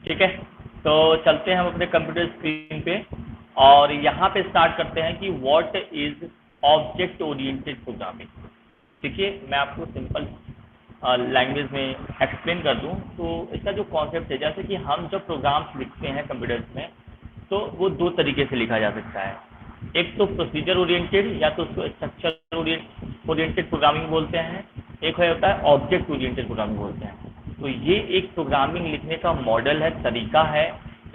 ठीक है, तो चलते हैं हम अपने कंप्यूटर स्क्रीन पे और यहाँ पे स्टार्ट करते हैं कि what is object oriented programming. देखिए, मैं आपको सिंपल लैंग्वेज में एक्सप्लेन कर दूं तो इसका जो कॉन्सेप्ट है, जैसे कि हम जब प्रोग्राम्स लिखते हैं कंप्यूटर्स में तो वो दो तरीके से लिखा जा सकता है। एक तो प्रोसीजर ओरिएंटेड या तो उसको स्ट्रक्चर ओरिएंटेड प्रोग्रामिंग बोलते हैं, एक होता है ऑब्जेक्ट ओरिएंटेड प्रोग्रामिंग बोलते हैं। तो ये एक प्रोग्रामिंग लिखने का मॉडल है, तरीका है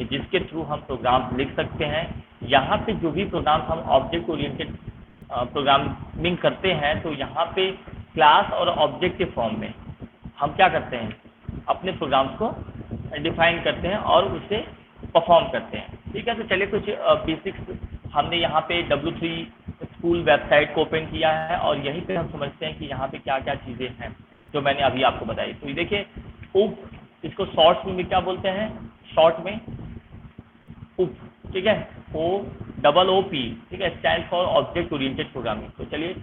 जिसके थ्रू हम प्रोग्राम लिख सकते हैं। यहाँ पे जो भी प्रोग्राम हम ऑब्जेक्ट ओरिएंटेड प्रोग्रामिंग करते हैं तो यहाँ पे क्लास और ऑब्जेक्ट के फॉर्म में हम क्या करते हैं, अपने प्रोग्राम्स को डिफाइन करते हैं और उसे परफॉर्म करते हैं। ठीक है, तो चलिए कुछ बेसिक्स हमने यहाँ पे W3 स्कूल वेबसाइट को ओपन किया है और यहीं पे हम समझते हैं कि यहाँ पे क्या क्या चीज़ें हैं जो मैंने अभी आपको बताई। तो ये देखिए, उप, इसको शॉर्ट में क्या बोलते हैं, शॉर्ट में उप, ठीक है, OOP, ठीक है, stand for object oriented programming. तो चलिए,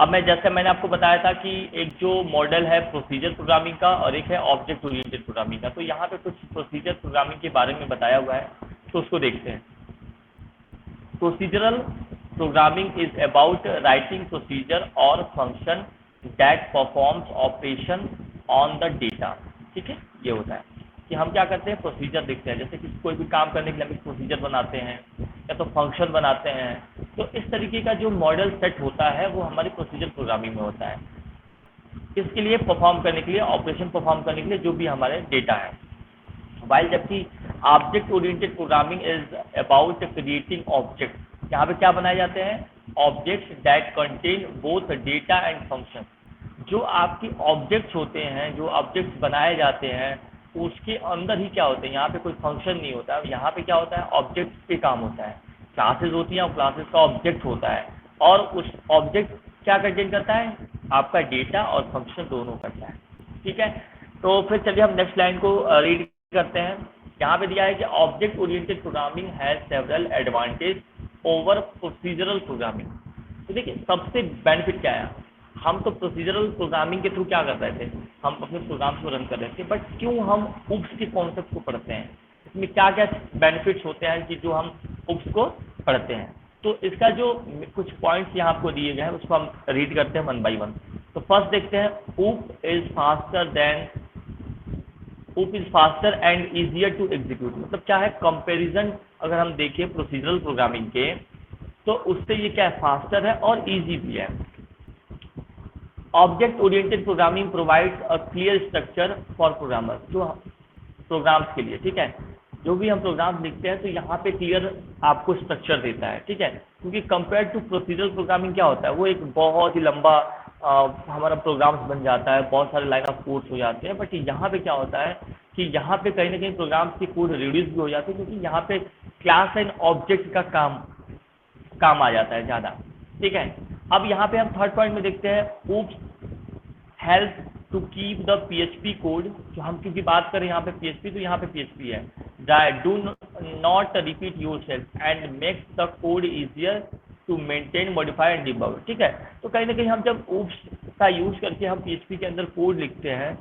अब मैं जैसे मैंने आपको बताया था कि एक जो मॉडल है प्रोसीजर प्रोग्रामिंग का और एक है ऑब्जेक्ट ओरिएंटेड प्रोग्रामिंग का, तो यहाँ पे कुछ प्रोसीजर प्रोग्रामिंग के बारे में बताया हुआ है, तो उसको देखते हैं। Procedural programming is about writing procedure और function that performs operation on the data. ठीक है, ये होता है कि हम क्या करते हैं, प्रोसीजर देखते हैं, जैसे कि कोई भी काम करने के लिए हम एक प्रोसीजर बनाते हैं या तो फंक्शन बनाते हैं। तो इस तरीके का जो मॉडल सेट होता है वो हमारी प्रोसीजर प्रोग्रामिंग में होता है, इसके लिए परफॉर्म करने के लिए, ऑपरेशन परफॉर्म करने के लिए जो भी हमारे डेटा है। वाइल जबकि object oriented programming is about creating object, यहाँ पे क्या बनाए जाते हैं, objects that contain both data and function. जो आपके ऑब्जेक्ट्स होते हैं, जो ऑब्जेक्ट्स बनाए जाते हैं उसके अंदर ही क्या होते हैं, यहाँ पे कोई फंक्शन नहीं होता है, यहाँ पे क्या होता है, ऑब्जेक्ट पे काम होता है। क्लासेस होती हैं और क्लासेस का ऑब्जेक्ट होता है और उस ऑब्जेक्ट क्या कंटेन करता है, आपका डेटा और फंक्शन दोनों करता है। ठीक है, तो फिर चलिए हम नेक्स्ट लाइन को रीड करते हैं। यहाँ पे दिया है कि object oriented programming has several advantage over procedural programming. तो देखिए, सबसे बेनिफिट क्या है, हम तो प्रोसीजरल प्रोग्रामिंग के थ्रू क्या कर रहे थे, हम अपने प्रोग्राम्स को रन कर रहे थे, बट क्यों हम उप्स के कॉन्सेप्ट को पढ़ते हैं, इसमें क्या क्या बेनिफिट्स होते हैं कि जो हम उप्स को पढ़ते हैं। तो इसका जो कुछ पॉइंट्स यहाँ आपको दिए गए हैं उसको हम रीड करते हैं वन बाई वन। तो फर्स्ट देखते हैं, OOP is faster and easier to execute. मतलब क्या है, कंपेरिजन अगर हम देखें प्रोसीजरल प्रोग्रामिंग के तो उससे ये क्या है, फास्टर है और ईजी भी है। Object oriented programming provides a clear structure for programmers, जो प्रोग्राम्स के लिए, ठीक है, जो भी हम प्रोग्राम लिखते हैं तो यहाँ पे क्लियर आपको स्ट्रक्चर देता है। ठीक है, क्योंकि कंपेयर टू प्रोसीजरल प्रोग्रामिंग क्या होता है, वो एक बहुत ही लंबा हमारा प्रोग्राम्स बन जाता है, बहुत सारे लाइन ऑफ कोड्स हो जाते हैं। बट यहाँ पे क्या होता है कि यहाँ पे कहीं ना कहीं प्रोग्राम्स की कोड रिड्यूस भी हो जाती है, क्योंकि यहाँ पे क्लास एंड ऑब्जेक्ट का काम आ जाता है ज़्यादा। ठीक है, अब यहाँ पे हम थर्ड पॉइंट में देखते हैं, OOPs help to keep the PHP code. जो हम क्योंकि बात करें यहाँ पे PHP, तो यहाँ पे PHP है, do not repeat yourself and makes the code easier to maintain, modify and debug. ठीक है, तो कहीं ना कहीं हम जब ऊप्स का यूज करके हम PHP के अंदर कोड लिखते हैं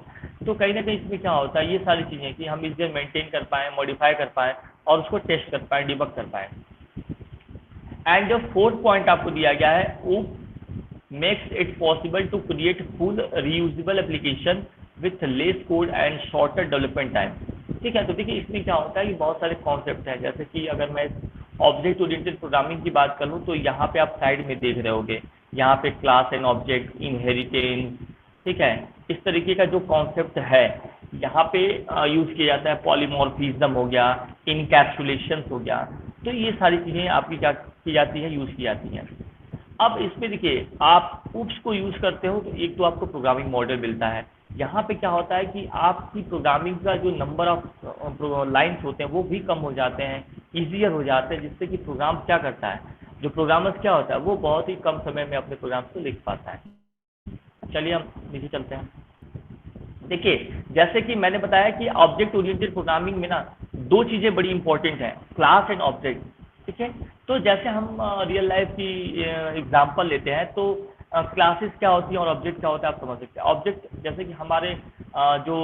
तो कहीं ना कहीं इसमें क्या होता है, ये सारी चीज़ें कि हम इजियर मेंटेन कर पाएँ, मॉडिफाई कर पाएँ और उसको टेस्ट कर पाएँ, डिबग कर पाएँ। एंड जो फोर्थ पॉइंट आपको दिया गया है, ऊप makes it possible to create full reusable application with less code and shorter development time। ठीक है, तो देखिए इसमें क्या होता है कि बहुत सारे कॉन्सेप्ट हैं, जैसे कि अगर मैं ऑब्जेक्ट ओरिएंटेड प्रोग्रामिंग की बात करूँ तो यहाँ पे आप साइड में देख रहे होगे, यहाँ पे क्लास एंड ऑब्जेक्ट, इनहेरिटेंस, ठीक है, इस तरीके का जो कॉन्सेप्ट है यहाँ पे यूज़ किया जाता है। पॉलीमॉर्फिज्म हो गया, इनकैप्सुलेशन हो गया, तो ये सारी चीज़ें आपकी क्या की जाती है, यूज़ की जाती हैं। अब इसमें देखिए, आप उप्स को यूज़ करते हो तो एक तो आपको प्रोग्रामिंग मॉडल मिलता है। यहाँ पे क्या होता है कि आपकी प्रोग्रामिंग का जो नंबर ऑफ लाइंस होते हैं वो भी कम हो जाते हैं, ईजियर हो जाते हैं, जिससे कि प्रोग्राम क्या करता है, जो प्रोग्रामर्स क्या होता है वो बहुत ही कम समय में अपने प्रोग्राम को लिख पाता है। चलिए हम नीचे चलते हैं। देखिए, जैसे कि मैंने बताया कि ऑब्जेक्ट ओरिएंटेड प्रोग्रामिंग में ना दो चीज़ें बड़ी इंपॉर्टेंट हैं, क्लास एंड ऑब्जेक्ट। ठीक है, तो जैसे हम रियल लाइफ की एग्जांपल लेते हैं तो क्लासेस क्या होती हैं और ऑब्जेक्ट क्या होता है आप समझ सकते हैं। ऑब्जेक्ट जैसे कि हमारे जो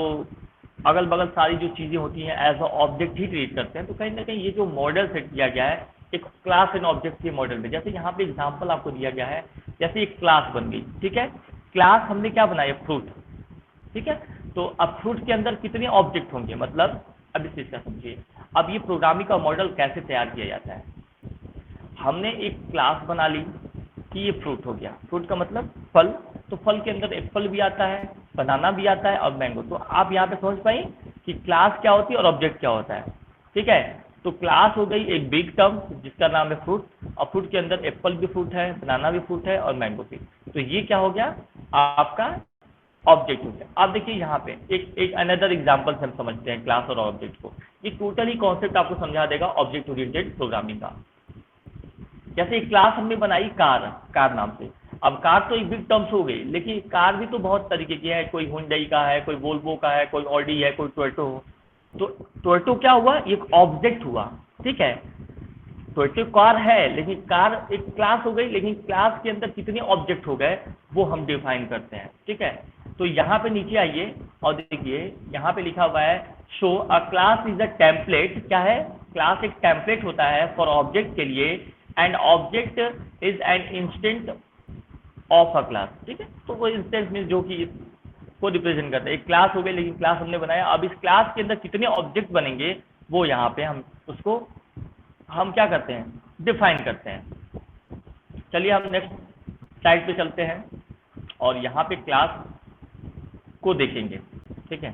अगल बगल सारी जो चीज़ें होती हैं एज अ ऑब्जेक्ट ही ट्रीट करते हैं। तो कहीं ना कहीं ये जो मॉडल सेट किया गया है एक क्लास एंड ऑब्जेक्ट के मॉडल में, जैसे यहाँ पे एग्जांपल आपको दिया गया है, जैसे एक क्लास बन गई, ठीक है। क्लास हमने क्या बनाया, फ्रूट, ठीक है। तो अब फ्रूट के अंदर कितने ऑब्जेक्ट होंगे, मतलब अब इस चीज़ का समझिए। अब ये प्रोग्रामिंग का मॉडल कैसे तैयार किया जाता है, हमने एक क्लास बना ली कि ये फ्रूट हो गया, फ्रूट का मतलब फल, तो फल के अंदर एप्पल भी आता है, बनाना भी आता है और मैंगो। तो आप यहाँ पे समझ पाए कि क्लास क्या होती है और ऑब्जेक्ट क्या होता है, ठीक है। तो क्लास हो गई एक बिग टर्म जिसका नाम है फ्रूट, और फ्रूट के अंदर एप्पल भी फ्रूट है, बनाना भी फ्रूट है और मैंगो भी। तो ये क्या हो गया आपका ऑब्जेक्ट हो गया। आप देखिए यहाँ पे एक अनदर एग्जांपल से हम समझते हैं क्लास और ऑब्जेक्ट को। ये टोटल ही कॉन्सेप्ट आपको समझा देगा ऑब्जेक्ट ओरिएंटेड प्रोग्रामिंग का। जैसे एक क्लास हमने बनाई कार, कार नाम से। अब कार तो एक बिग टर्म्स हो गई, लेकिन कार भी तो बहुत तरीके की है, कोई हुंडई का है, कोई वोल्वो का है, कोई ऑडी है, कोई टोयोटो। तो टोयोटो क्या हुआ, एक ऑब्जेक्ट हुआ, ठीक है। टोयोटो कार है लेकिन कार एक क्लास हो गई, लेकिन क्लास के अंदर कितने ऑब्जेक्ट हो गए वो हम डिफाइन करते हैं, ठीक है। तो यहाँ पे नीचे आइए और देखिए यहाँ पे लिखा हुआ है show a class is a template. क्या है, क्लास एक टेम्पलेट होता है फॉर ऑब्जेक्ट के लिए, and object is an instant of a class, ठीक है। तो वो इंस्टेंस में जो कि को रिप्रेजेंट करता है, एक क्लास हो गई लेकिन क्लास हमने बनाया। अब इस क्लास के अंदर कितने ऑब्जेक्ट बनेंगे वो यहाँ पे हम उसको हम क्या करते हैं, डिफाइन करते हैं। चलिए हम नेक्स्ट स्लाइड पे चलते हैं और यहाँ पे क्लास को देखेंगे, ठीक है।